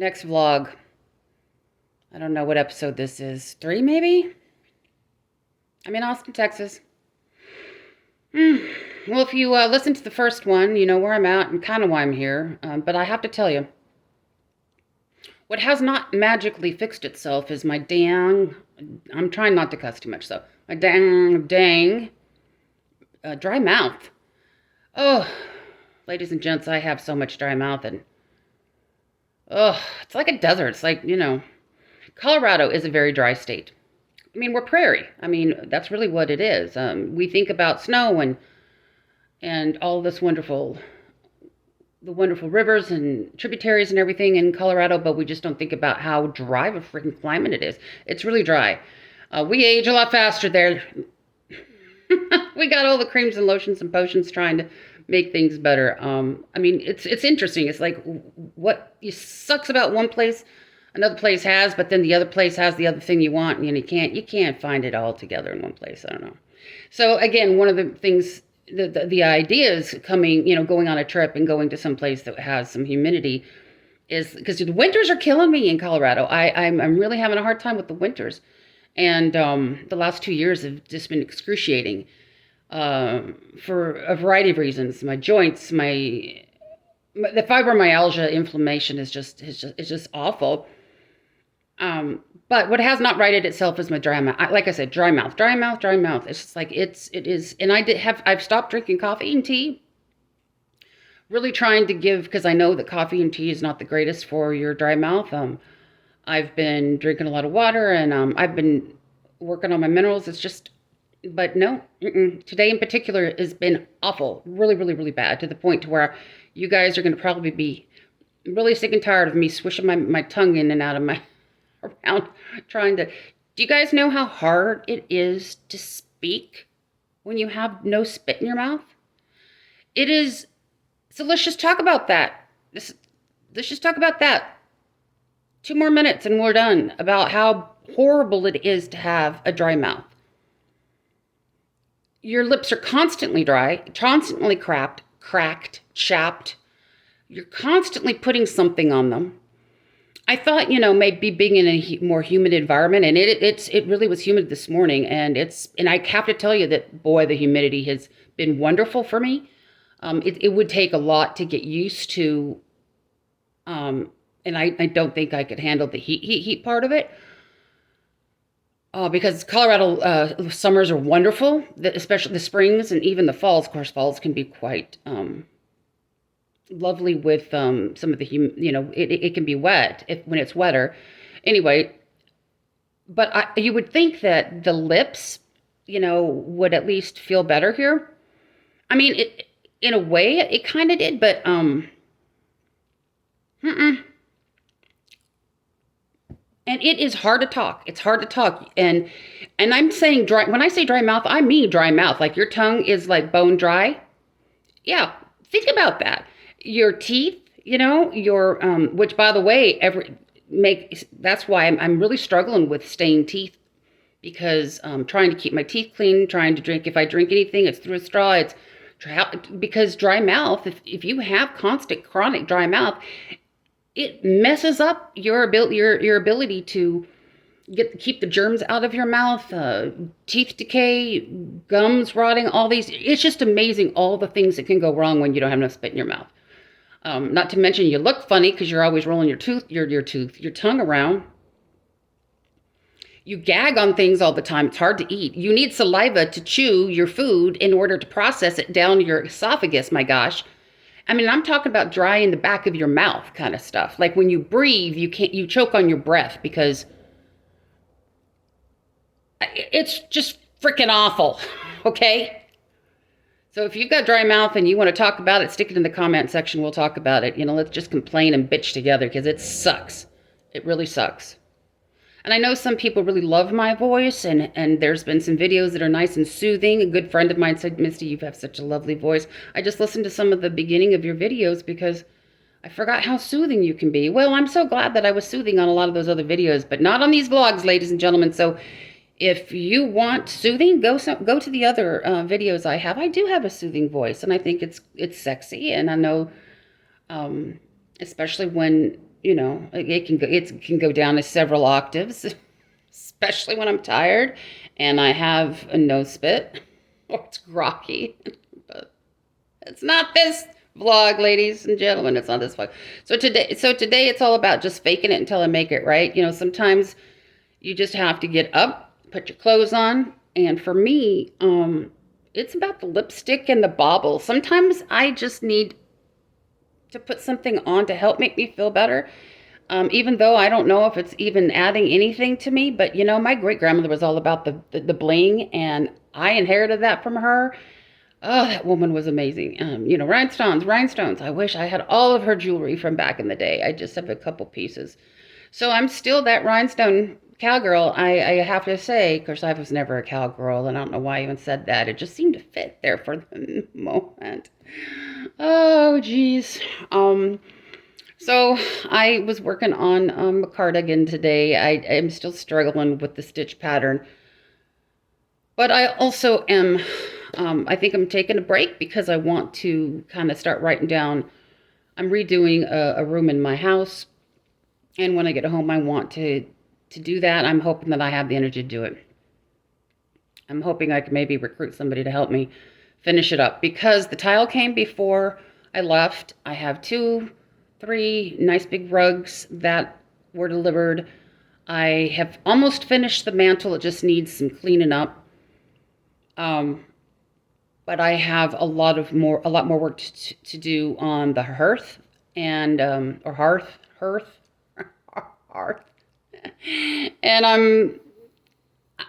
Next vlog. I don't know what episode this is. 3, maybe? I'm in Austin, Texas. Well, if you listen to the first one, you know where I'm at and kind of why I'm here. But I have to tell you, what has not magically fixed itself is my dang, I'm trying not to cuss too much, so my dang, dry mouth. Oh, ladies and gents, I have so much dry mouth, and it's like a desert. It's like, Colorado is a very dry state. I mean, we're prairie. I mean, that's really what it is. We think about snow and all this the wonderful rivers and tributaries and everything in Colorado, but we just don't think about how dry of a freaking climate it is. It's really dry. We age a lot faster there. We got all the creams and lotions and potions trying to make things better. I mean, it's interesting. It's like what sucks about one place, another place has, but then the other place has the other thing you want, and you can't find it all together in one place. I don't know. So again, one of the things, the idea is coming, going on a trip and going to some place that has some humidity, is because the winters are killing me in Colorado. I'm really having a hard time with the winters, and the last 2 years have just been excruciating for a variety of reasons. My joints, the fibromyalgia, inflammation is just awful. But what has not righted itself is my dry mouth. Like I said, dry mouth. It's just like it is. And I've stopped drinking coffee and tea. Really trying to because I know that coffee and tea is not the greatest for your dry mouth. I've been drinking a lot of water, and I've been working on my minerals. But no, today in particular has been awful. Really, really, really bad, to the point to where you guys are going to probably be really sick and tired of me swishing my tongue in and out of my around trying to. Do you guys know how hard it is to speak when you have no spit in your mouth? It is. So let's just talk about that. Let's just talk about that. 2 more minutes and we're done, about how horrible it is to have a dry mouth. Your lips are constantly dry, constantly cracked, chapped. You're constantly putting something on them. I thought, maybe being in a more humid environment, and it really was humid this morning, and I have to tell you that, boy, the humidity has been wonderful for me. It would take a lot to get used to, and I don't think I could handle the heat part of it. Because Colorado summers are wonderful, especially the springs and even the falls. Of course, falls can be quite lovely with some of the it can be wet when it's wetter. Anyway, but you would think that the lips, would at least feel better here. I mean, in a way, it kind of did, but And it is hard to talk. It's hard to talk. And I'm saying dry. When I say dry mouth, I mean dry mouth. Like your tongue is like bone dry. Yeah, think about that. Your teeth, which by the way, that's why I'm really struggling with stained teeth, because I'm trying to keep my teeth clean, trying to drink. If I drink anything, it's through a straw. Because dry mouth, if you have constant chronic dry mouth, it messes up your ability to keep the germs out of your mouth, teeth decay, gums rotting, all these. It's just amazing all the things that can go wrong when you don't have enough spit in your mouth. Not to mention you look funny because you're always rolling your tongue around. You gag on things all the time. It's hard to eat. You need saliva to chew your food in order to process it down your esophagus, my gosh. I mean, I'm talking about dry in the back of your mouth kind of stuff. Like when you breathe, you choke on your breath because it's just freaking awful. Okay? So if you've got dry mouth and you want to talk about it, stick it in the comment section. We'll talk about it. Let's just complain and bitch together, because it sucks. It really sucks. And I know some people really love my voice, and there's been some videos that are nice and soothing. A good friend of mine said, Misty, you have such a lovely voice. I just listened to some of the beginning of your videos because I forgot how soothing you can be. Well, I'm so glad that I was soothing on a lot of those other videos, but not on these vlogs, ladies and gentlemen. So if you want soothing, go to the other videos I have. I do have a soothing voice, and I think it's sexy, and I know, especially when it can go down to several octaves, especially when I'm tired and I have a nose spit or it's groggy. But it's not this vlog, ladies and gentlemen. It's not this vlog. So today it's all about just faking it until I make it, right? Sometimes you just have to get up, put your clothes on, and for me, it's about the lipstick and the bauble. Sometimes I just need to put something on to help make me feel better. Even though I don't know if it's even adding anything to me, but my great grandmother was all about the bling, and I inherited that from her. Oh, that woman was amazing. Rhinestones. I wish I had all of her jewelry from back in the day. I just have a couple pieces. So I'm still that rhinestone cowgirl. I have to say, of course, I was never a cowgirl, and I don't know why I even said that. It just seemed to fit there for the moment. Oh, geez. So I was working on a cardigan today. I am still struggling with the stitch pattern. But I also am, I think I'm taking a break because I want to kind of start writing down. I'm redoing a room in my house. And when I get home, I want to do that. I'm hoping that I have the energy to do it. I'm hoping I can maybe recruit somebody to help me finish it up. Because the tile came before I left. I have 3 nice big rugs that were delivered. I have almost finished the mantle. It just needs some cleaning up. But I have a lot more work to do on the hearth and or hearth. And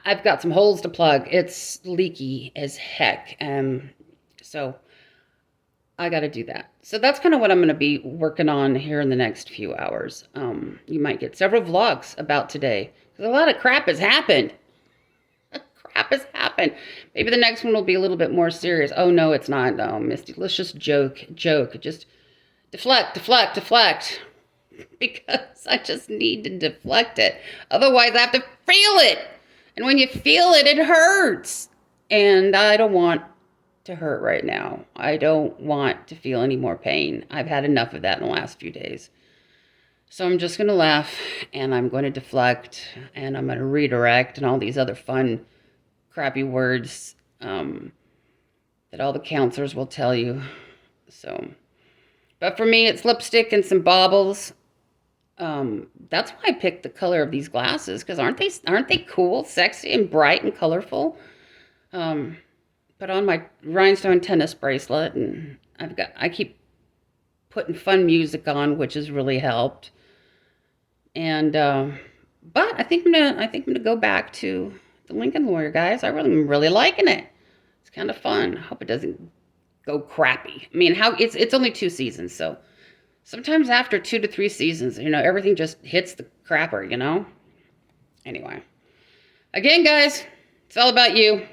I've got some holes to plug. It's leaky as heck. So I got to do that. So that's kind of what I'm going to be working on here in the next few hours. You might get several vlogs about today because a lot of crap has happened. Maybe the next one will be a little bit more serious. Oh, no, it's not. No, Misty, let's just joke. Just deflect. Because I just need to deflect it. Otherwise, I have to feel it. And when you feel it, it hurts. And I don't want to hurt right now. I don't want to feel any more pain. I've had enough of that in the last few days. So I'm just going to laugh, and I'm going to deflect, and I'm going to redirect, and all these other fun, crappy words that all the counselors will tell you. So, but for me, it's lipstick and some baubles. That's why I picked the color of these glasses, because aren't they cool, sexy, and bright and colorful? Put on my rhinestone tennis bracelet, and I keep putting fun music on, which has really helped. And but I think I'm gonna go back to the Lincoln Lawyer, guys. I'm really liking it. It's kind of fun. I hope it doesn't go crappy. I mean, it's only 2 seasons, so sometimes after 2 to 3 seasons, everything just hits the crapper, Anyway, again, guys, it's all about you.